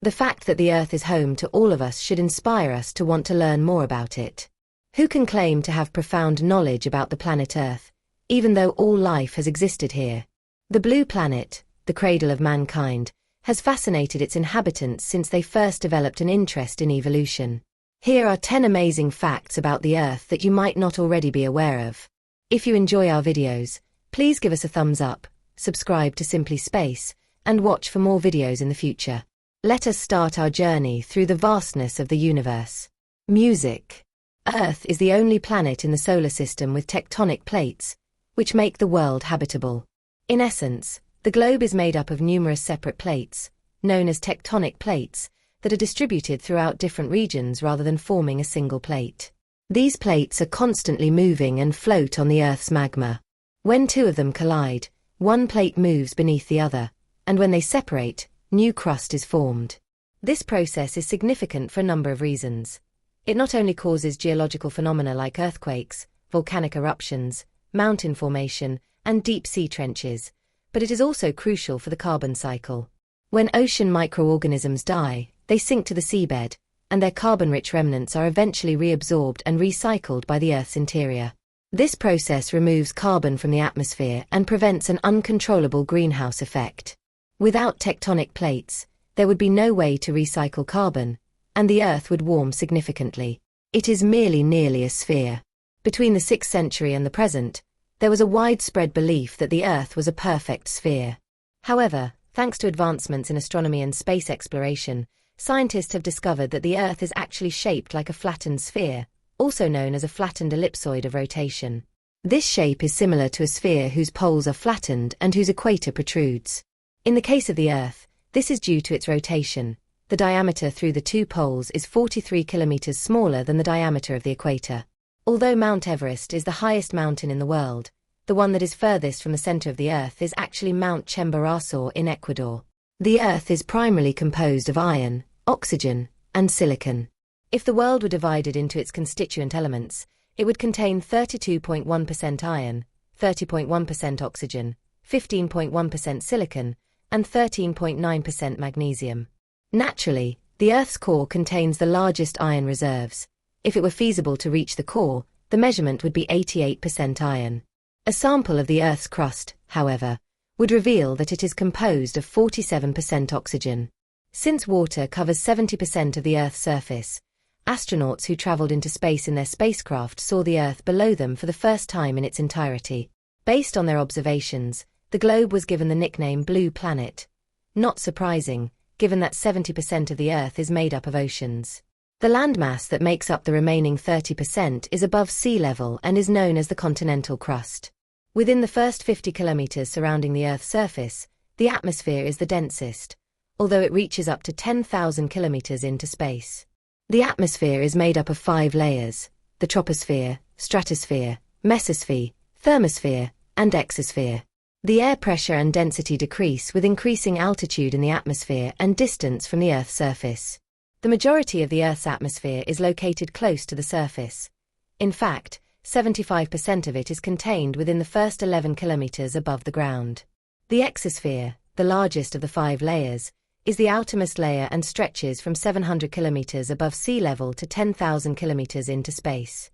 The fact that the Earth is home to all of us should inspire us to want to learn more about it. Who can claim to have profound knowledge about the planet Earth, even though all life has existed here? The blue planet, the cradle of mankind, has fascinated its inhabitants since they first developed an interest in evolution. Here are 10 amazing facts about the Earth that you might not already be aware of. If you enjoy our videos, please give us a thumbs up, subscribe to Simply Space, and watch for more videos in the future. Let us start our journey through the vastness of the universe. Music. Earth is the only planet in the solar system with tectonic plates, which make the world habitable. In essence, the globe is made up of numerous separate plates, known as tectonic plates, that are distributed throughout different regions rather than forming a single plate. These plates are constantly moving and float on the Earth's magma. When two of them collide, one plate moves beneath the other, and when they separate, new crust is formed. This process is significant for a number of reasons. It not only causes geological phenomena like earthquakes, volcanic eruptions, mountain formation, and deep sea trenches, but it is also crucial for the carbon cycle. When ocean microorganisms die, they sink to the seabed, and their carbon-rich remnants are eventually reabsorbed and recycled by the Earth's interior. This process removes carbon from the atmosphere and prevents an uncontrollable greenhouse effect. Without tectonic plates, there would be no way to recycle carbon, and the Earth would warm significantly. It is nearly a sphere. Between the 6th century and the present, there was a widespread belief that the Earth was a perfect sphere. However, thanks to advancements in astronomy and space exploration, scientists have discovered that the Earth is actually shaped like a flattened sphere, also known as a flattened ellipsoid of rotation. This shape is similar to a sphere whose poles are flattened and whose equator protrudes. In the case of the Earth, this is due to its rotation. The diameter through the two poles is 43 kilometers smaller than the diameter of the equator. Although Mount Everest is the highest mountain in the world, the one that is furthest from the center of the Earth is actually Mount Chimborazo in Ecuador. The Earth is primarily composed of iron, oxygen, and silicon. If the world were divided into its constituent elements, it would contain 32.1% iron, 30.1% oxygen, 15.1% silicon, and 13.9% magnesium. Naturally, the Earth's core contains the largest iron reserves. If it were feasible to reach the core, the measurement would be 88% iron. A sample of the Earth's crust, however, would reveal that it is composed of 47% oxygen. Since water covers 70% of the Earth's surface, astronauts who traveled into space in their spacecraft saw the Earth below them for the first time in its entirety. Based on their observations, the globe was given the nickname Blue Planet. Not surprising, given that 70% of the Earth is made up of oceans. The landmass that makes up the remaining 30% is above sea level and is known as the continental crust. Within the first 50 kilometers surrounding the Earth's surface, the atmosphere is the densest, although it reaches up to 10,000 kilometers into space. The atmosphere is made up of 5 layers: the troposphere, stratosphere, mesosphere, thermosphere, and exosphere. The air pressure and density decrease with increasing altitude in the atmosphere and distance from the Earth's surface. The majority of the Earth's atmosphere is located close to the surface. In fact, 75% of it is contained within the first 11 kilometers above the ground. The exosphere, the largest of the 5 layers, is the outermost layer and stretches from 700 kilometers above sea level to 10,000 kilometers into space.